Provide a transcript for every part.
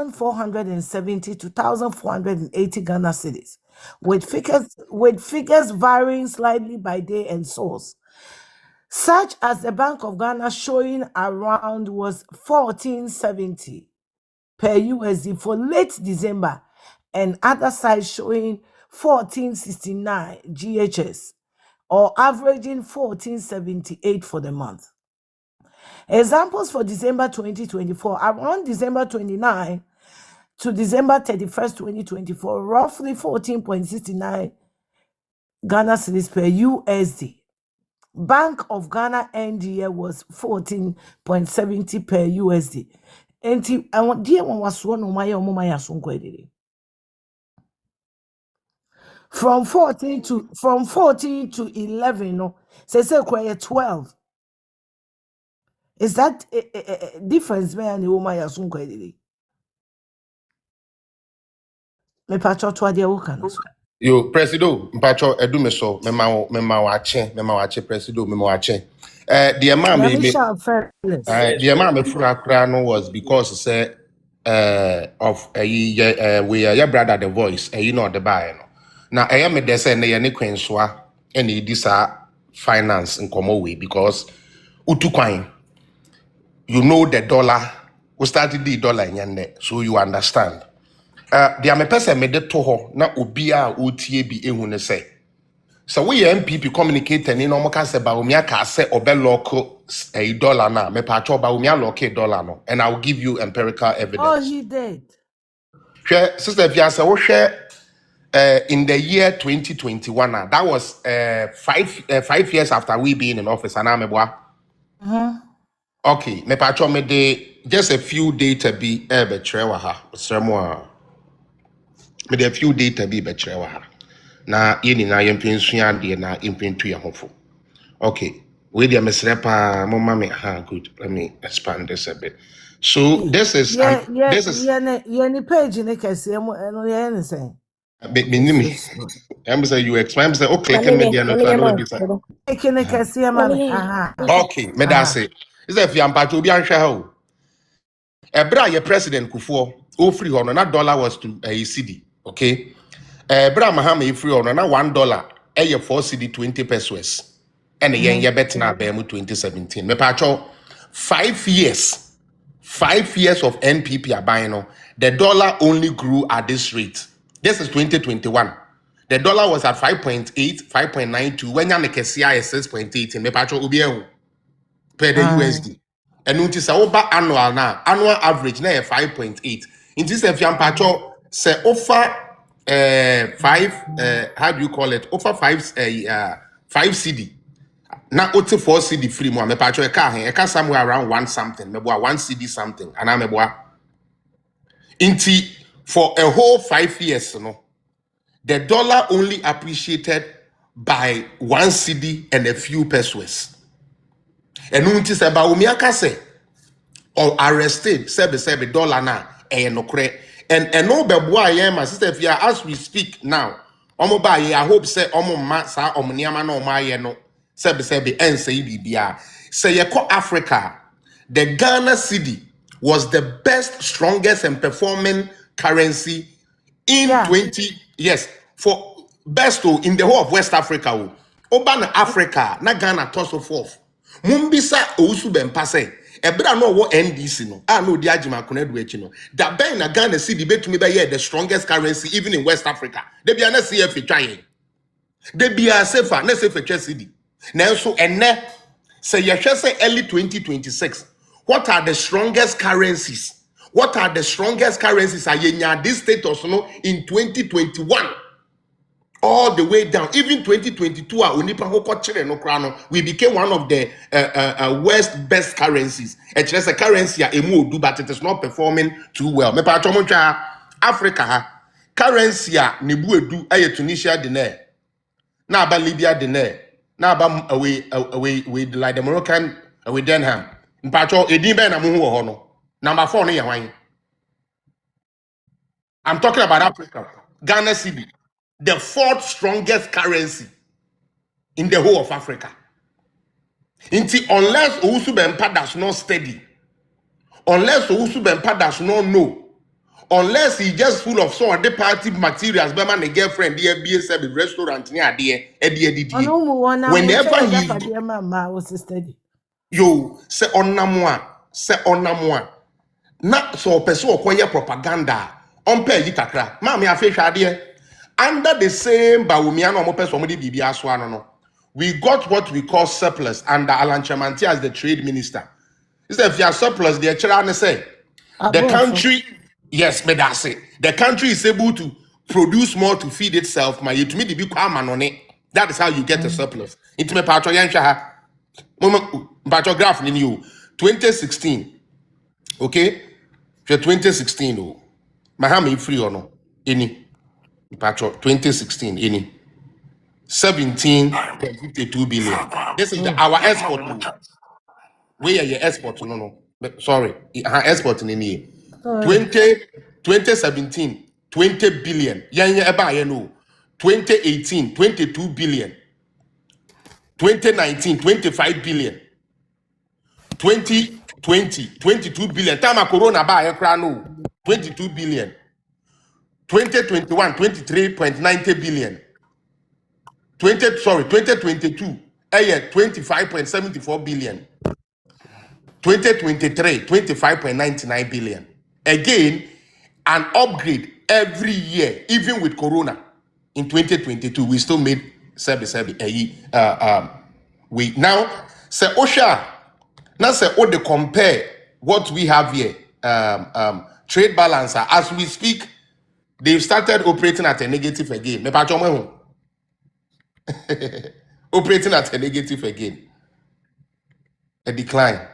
1,470 to 1,480 Ghana cedis, with figures varying slightly by day and source, such as the Bank of Ghana showing around was 1,470 per USD for late December, and other sites showing 1,469 GHS, or averaging 1,478 for the month. Examples for December 2024, around December 29 to December 31st, 2024, roughly 14.69 Ghana cedis per USD. Bank of Ghana NGA was 14.70 per USD. Enti dear one was one of my from 14 to 11, no, say 12. Is that a difference man the woman yasun kwedidi? Me pacho to ade wo kan so. Yo, Presido, mpacho edume so, mema wache, Presido, mema wache. The amount me fura no was because say of we your brother the voice, you know the buy no. Now I am de say na ye ne kwenswa e na edi sa finance in common way because utu kwan you know the dollar, we started the dollar in yende, so you understand. The ame person made it to ho na obia otie bi ehu ne say. So we MPP communicator ni no mo ka say ba omia ka say obe lock a dollar na me pa cho ba omia lock a dollar no, and I will give you empirical evidence. Oh, he did. Sister Fiasa, wo share in the year 2021 that was 5 years after we being in office and I'm okay, me pa cho me de just a few data be betre wa ha. Sermo me de few data be betre wa ha. Na yeni na yempensua de na yempentu ya hofo. Okay, we the mesrepa mama me good. Let me expand this a bit. So this is any page in the case no anything. I'm saying you explain say okay click me there no okay, me da say. Is if you ampacho obi anhwe ha o. Ebra ye president Kufuor o free ho no na dollar was to a CD, okay? Ebra Mahama e free ho no na $1 e 4 CD 20 pesos. And yen ye betina be mu 2017. Me pacho 5 years. 5 years of NPP abino, the dollar only grew at this rate. This is 2021. The dollar was at 5.8, 5.92. When you're nekesia is 6.8. Me pacho ubie per the USD. And notice over annual now, annual average now 5.8. In this if you pacho say offer 5 how do you call it? Offer 5 CD. Now, 4 CD free more. Me pacho e ka somewhere around 1 something. Me boa 1 CD something. And me boa. Inti for a whole 5 years, no, the dollar only appreciated by 1 CD and a few pesos. And unti se ba umiaka se or arrested $7 dollar na no kre. And no be boa ye my sister if as we speak now. Omo ba ye I hope say omo ma sa omo niama na omo aye no. Sebe say bibia. Say ye ko Africa, the Ghana cedi was the best, strongest, and performing currency in 20 yes for best in the whole of West Africa. Oban Africa, na Ghana toss of forth. Mumbisa Owusu Bempah say, ebra no wo NDC no. No di agima konedu echi no. Da ben na Ghana cedi betumi be the strongest currency even in West Africa. They be na CF trying. They be a safer, na safer cedi. Now, so ene say you say early 2026. What are the strongest currencies? What are the strongest currencies? Ayenya this status no in 2021 all the way down. Even 2022, we became one of the worst best currencies. It's just a currency but it is not performing too well. Me pa Africa currency nibu edu aye Tunisia dinar. Na ba Libya dinar. Now about away like the Moroccan away Denham. Mpacho edin be na mu ho no. Number 4 no ye. I'm talking about Africa. Ghana cedi, the 4th strongest currency in the whole of Africa. Unless Owusu Bempah does not study, unless Owusu Bempah does not know, unless he just full of some other party materials, but my girlfriend, DMB, said the restaurant near whenever he's yo say onamwa na so person okoye propaganda on pay yi kakra ma me Afia Schwar under the same bawumia no mo person mo de bibia so ano no we got what we call surplus under Alan Chamanti as the trade minister. If you are surplus the chira say the country yes me that say the country is able to produce more to feed itself ma yetumi de bi kwa manone. That is how you get a surplus. Into me patro yan hwa graph in you 2016 okay 2016 oh mahami free or no any patro 2016 any 17.52 billion. This is our export move. Where are your export no sorry our export in any 2017 20 billion yan eba ye no 2018 22 billion 2019 25 billion 2020 22 billion time corona ba ekra no 22 billion 2021 23.90 billion 2022 25.74 billion 2023 25.99 billion again an upgrade every year even with corona. In 2022 we still made 77 we now say Osha now say they compare what we have here trade balance as we speak they've started operating at a negative again. Operating at a negative again. A decline.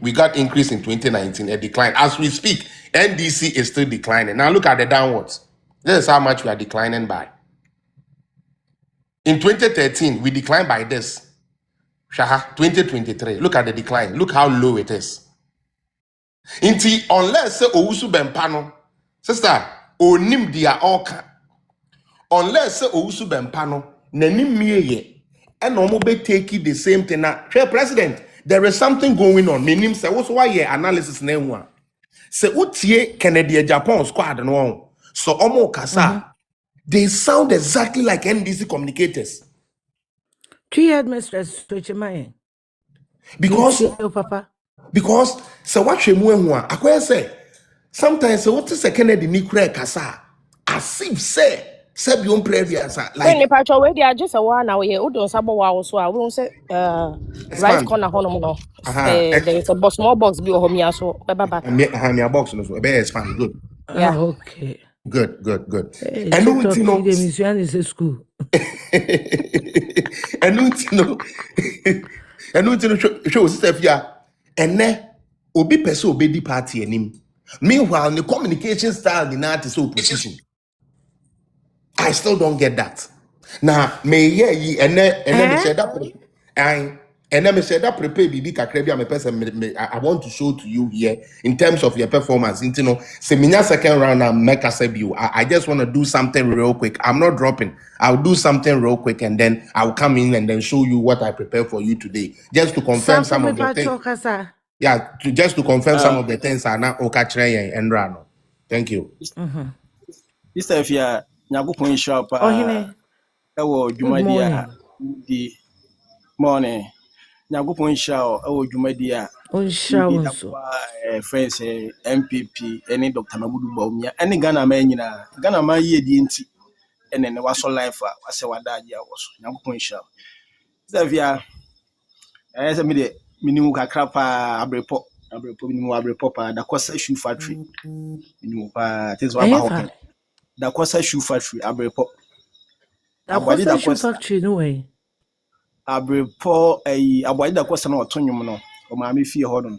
We got increase in 2019, a decline. As we speak, NDC is still declining. Now look at the downwards. This is how much we are declining by. In 2013, we declined by this. Shaha, 2023. Look at the decline. Look how low it is. Unless Owusu Bempah, sister, onim dia oka. Unless Owusu Bempah, nanim miye. And no be take the same thing now. President, there is something going on. Meaning, say what's why your analysis name one. Say utie Kennedy Japan squad no. So omo kasa, they sound exactly like NDC communicators. Three headmistress switch my Because so what she mu I say sometimes so what is a Kennedy ni kura kasa as if say Sebion previous like when the patch already are just a one now here udon sabo wa so I won't say right corner hono no there is a box small box be home ya so baba your box no so be expand good yeah okay good and no you know the mission is a school and no show Afia and obi person obedi party anim meanwhile the communication style the not is opposition. I still don't get that. Now, may ye and then me said that me said that prepare bibi kakrebi am person I want to show to you here in terms of your performance. You know, say minya second round and make us I just want to do something real quick. I'm not dropping. I'll do something real quick and then I'll come in and then show you what I prepared for you today. Just to confirm some of the things. Yeah, just to confirm some of the things are not okachre and rano. Thank you. Mr. Afia Nyagopon Schwar pa ewo dwumadi a di morning Nyagopon Schwar ewo dwumadi a friends MPP any Dr. Mabudu Bawumia any Ghana man nyina Ghana man ye di enti ene ne waso life a wase wadaji a woso Nyagopon Schwar Mr. Afia se me de minimu kakra pa abrepo minimu abrepo pa da Kosa shoe factory minimu pa things wa ba hope da Kosa shoe factory abrepo abwadi da Kosa factory no way abrepo abwadi da Kosa na otonwom no o ma me fie ho no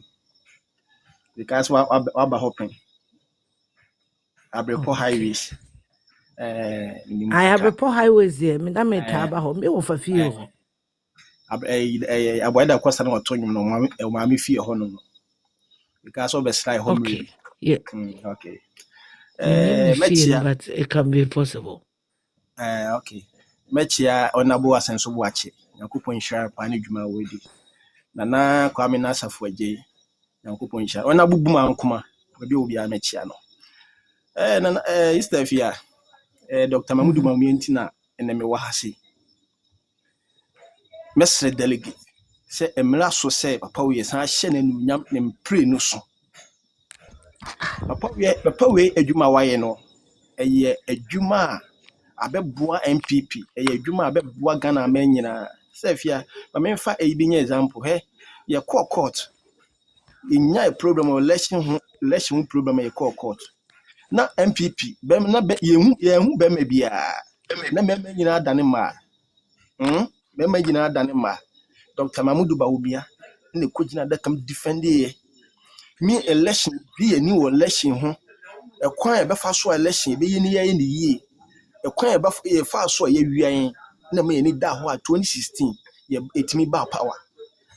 because wa ba hope abrepo highways I have report highways there me da me taba ho me wo fa fie ho abwadi da Kosa na otonwom no o ma me fie ho no because of the slide home okay yeah okay but it can be possible okay mechia onabo asenso boache Nyagopon Schwar pa ne dwuma wedi na Kwame Nasafo agye Nyagopon Schwar onabo buma nkoma we be obi amechia no na Easter Afia Dr. Mamudu Bawumia na eneme wa hase mesre delegate say emra so say papa we san hye na nunyam ne mpre no so papa we adwuma waye no eye adwuma abeboa MPP eye adwuma abeboa Ghana amanyina say Afia ma memfa ebi nya example ye court inya problem election problem ye court na MPP bem na yehu bem bia na mema nyina dane ma mema nyina dane ma Dr. Mamudu Bawumia ne kogina da kam defend me election bi ni election ho ekwan e befa so election be yi ni ye ni yi ekwan e befa e fa so ye wian na me ni da ho a 2016 ye etimi ba power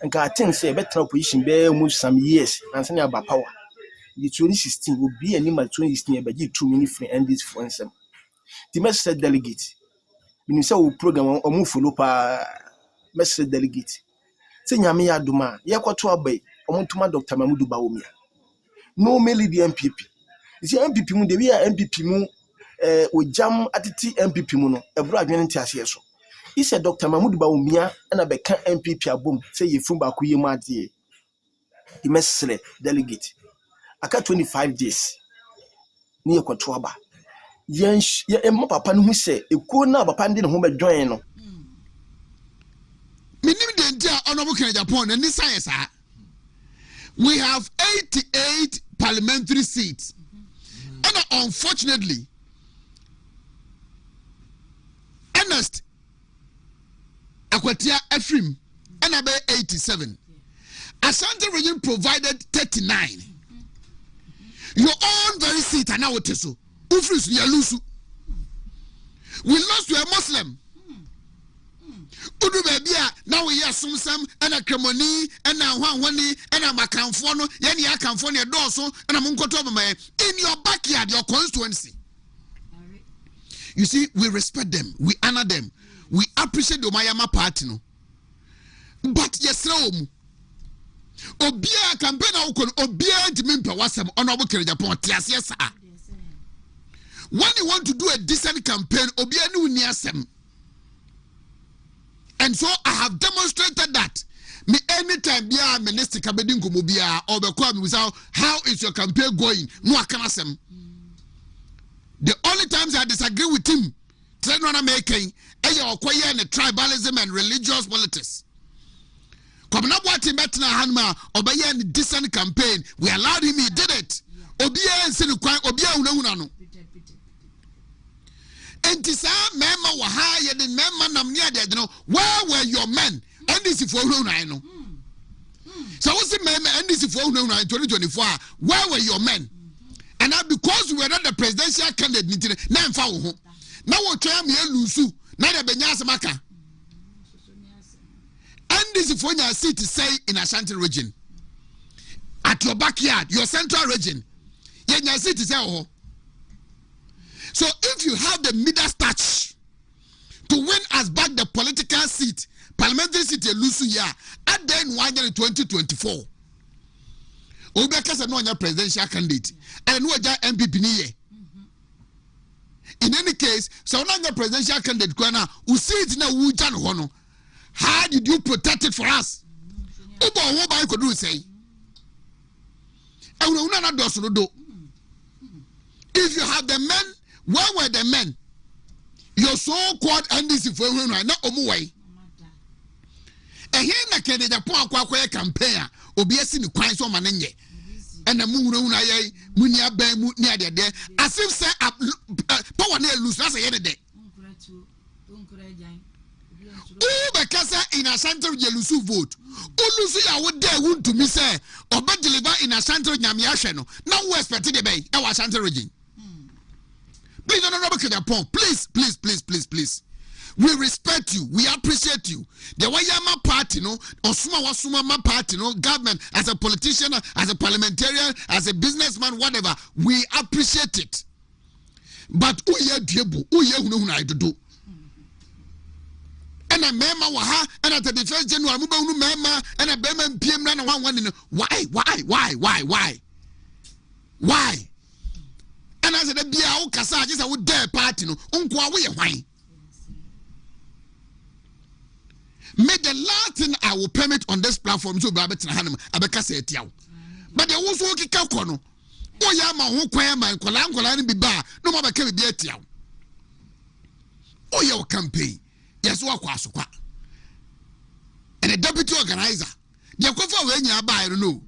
nka atin say better opposition be mu some years and say ba power the 2016 will be any mal 2016 e be 2 minutes free and this for nsem the message delegate we say we program o mu follow pa message delegate say nyame ya duma ye kwoto abai o montuma Dr. Mamudu Bawumia no mainly the MPP you see MPP mu de we MPP mu o jam atiti MPP mu no ebro adwene ntiase so he said Dr. Mamudu Bawumia na be kan MPP abom say ye fun ba ko ye mu ade the message delegate aka 25 days ni ye kwoto aba ye emma papa no hu say ekuo na papa ndi ne ho be join no minim de ntia honorable Kenya Japan and science we have 88 parliamentary seats and unfortunately Ernest Akwatia Ephraim and abe 87 Asante region provided 39 your own very seat and now teso ufris yalusu we lost to a Muslim Udu baby now we hear some and a cremoni and a one and a macanfono, yani a canfonia dorso and a munkotoba in your backyard, your constituency. You see, we respect them, we honor them, we appreciate the Mayama party. No? But yes, no. Obia campaign Obia Jimimpa wasam honorable Japan, yes, when you want to do a decent campaign, Obia no near some. And so I have demonstrated that me anytime bia minister kabedin komo bia or be call me without how is your campaign going no akanasem the only times I disagree with him try no na making okoye and tribalism and religious politics come na what him betna hanma obeye and decent campaign we allowed him, he did it obia and sin kwan obia unahuna no and this member were higher than member nam near there, you know, where were your men? And this is for no I know. So what's the member and this is for no 2024? Where were your men? And now because we were not the presidential candidate, now I'm found home. Now what try me Owusu, now the Benyas Maka. And this is for your city say in Ashanti region. At your backyard, your central region. Your city say oh. So if you have the middle touch to win us back the political seat, parliamentary seat, Owusu ya, at then 2024. Obeka said no one presidential candidate, and no MPP niye. In any case, so now the presidential candidate, who see it now, Wujan Hono. How did you protect it for us? Ubo what I could do say. And we not do. If you have the men. Where were the men? Your so-called NDC for right now, Omuway. And here na Kenya Japan campaign, Obiasi ni Kwan so manenye. And the moon munya be near there. As if say power near lose that's a day. Oh, because in a center Owusu vote. Owusu ya would there would to me say, or but deliver in a center Nyamiasheno. Now we expect the bay, our center region. Please, Honorable Japan, please. We respect you. We appreciate you. The Wayama party, no, or Suma party, no, government, as a politician, as a parliamentarian, as a businessman, whatever, we appreciate it. But who ye diabo, who ye who know I do? And a member waha, and at the defense general, member, and a Beman PM, and one. Why? Why? And I said, the Bia Kasa, just I would dare party, no, Unqua, why? Make the last thing I will permit on this platform to Babette and Hanum, Abeka said, but there was walking Kakono. Oh, Yama, who quam and Kolan be bar, no more can be at you. Oh, your campaign. Yes, what was what? And a deputy organizer, the Kofa when you buy, I don't know.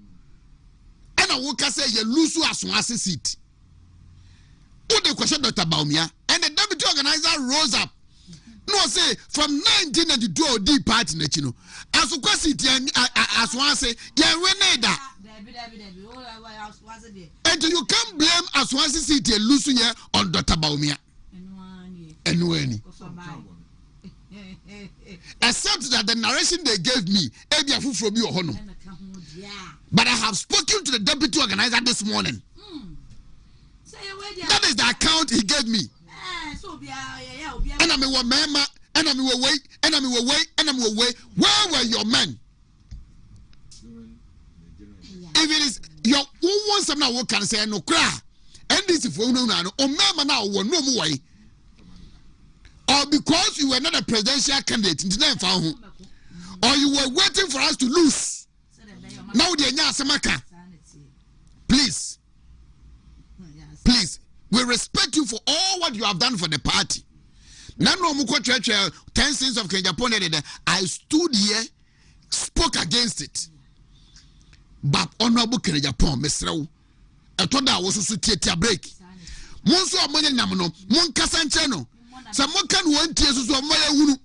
And I will say, you lose to us one seat. Put the question, Dr. Baumia, and the deputy organizer rose up. No, say from 1992 deep party, you know. As a question, as one say, yeah, we need that. And you can't blame as one city losing here on Dr. Baumia. And when except that the narration they gave me, from you, Hono. But I have spoken to the deputy organizer this morning. That is the account he gave me. And I'm a member, and I'm a wait, and I'm a wait, and I'm a wait. Where were your men? If it is your one, some now can say no cry, and this is for no, or member now, no more way. Or because you were not a presidential candidate, or you were waiting for us to lose. Now they are Samaka. Please, please, we respect you for all what you have done for the party. Now, no more church 10 sins of Japan. I stood here, spoke against it. But honorable Japan, Mr. I thought that was also theater break. Monso amone namno, mon kasancheno. Someone can want tears to my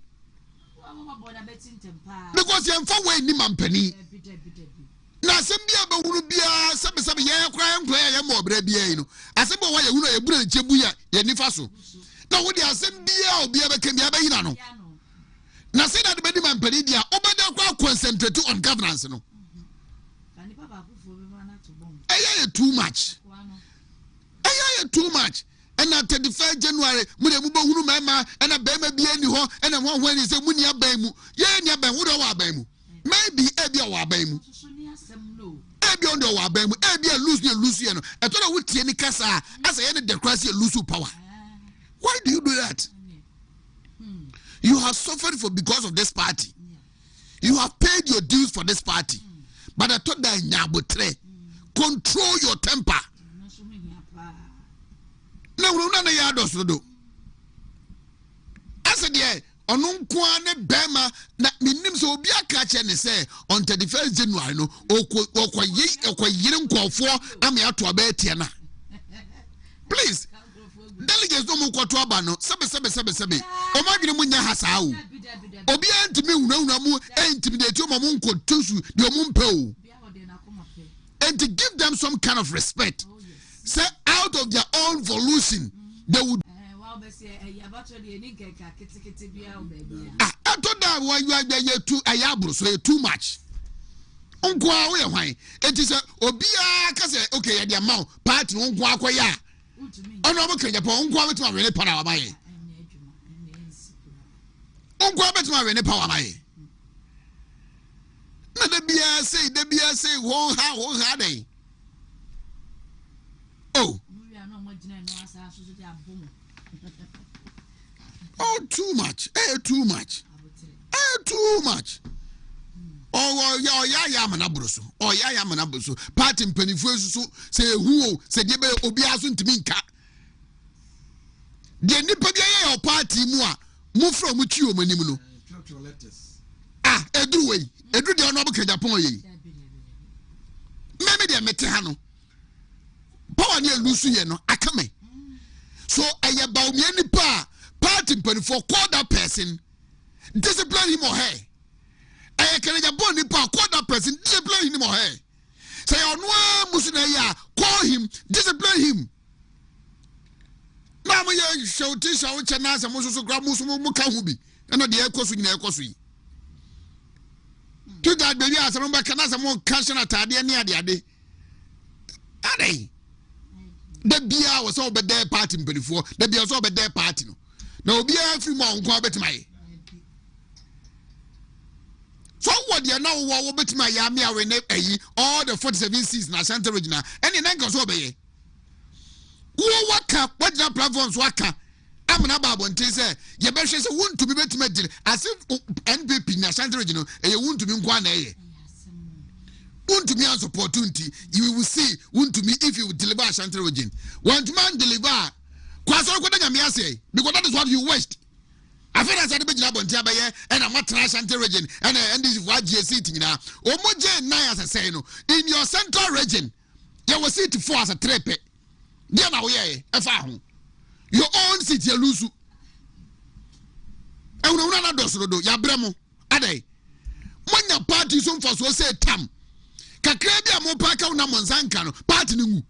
because you're far away, Nimampany. Now, some be some young crime player more brebiano. I said, why you know a brilliant Jebuya, Yenifaso. Now, what you are saying, be able to be a no. Now, say that the man Peridia, Obada concentrate on governance. No, I too much. I too much. And at 31st January, Mudamu Mama, and a baby be any ho, and a one when is a Munia Bemu, Yanya Bamuda Bemu. Maybe Ebia Wabemu. Ebia on the Wabemu, Ebia Luciano. I thought I would see any Casa as I ended the crisis Lusu power. Why do you do that? You have suffered for because of this party. You have paid your dues for this party. But I thought that Nyabotre, control your temper. No, none of your does do. I said, yeah, on Unkwane Bema, that means will be a catch and say on 31st January, no, or Yidum call for Amia to a betiana. Please, delegates no more quatrabano, Sabe. O Magna Munya Hasau. Obian to me, no, intimidate your Mamunko Tusu, your Mumpo. And to give them some kind of respect. Say out of their own volition, they would. I thought that why you are too ayabro, so you're too much. Uncle, why? It is a Obia, okay, at the amount, party, Unqua, ya. Honorable Japan, Unqua to my really power by. Unqua to my really power by. Not the BS say, won't have they? Oh, too much. Too much. Too much. Oh, ya manabruso. Oh, ya manabruso. Party penifus say who said you be obiasun to minka. The Nipaga or party move from which you manimuno. Edu way. Edu the honorable Japan. Maybe they are metehano. Power near Lucy, no, I come. So I about me any party for call that person, discipline him or her. I can about the call that person, discipline him or her. Say on one Musinaya, call him, discipline him. Mamma, you show this out Chanas and Moses grab Musukahubi, and not the air course in air course. To that baby, I remember Canasa more cash and a near the day. Are they? The beer was all but their party before. The beer was all but their party. No beer every month, go bet my. So what you now what bet my yammy when all the 47 seasons are Santa Regina and in Angles obey. wo waka wagina platforms waka amana babonte say ye be hwe say wontumi betime dire as if NPP na Ashanti region e wontumi nkwa na eye wontumi an support unti you will see wontumi if you deliver Ashanti region want man deliver kwaso ko da nyame ase because that is what you wished after that be gina bonte abaye and am Ashanti region and this what GC tingina omoje nine as say no in your central region you will see it 4 as a trepe dia na wo ye e fa ho your own city Owusu una na dosoro do ya bremo adai monya party so for so say tam kakra bia mo pa ka una monsanka no party ni ngu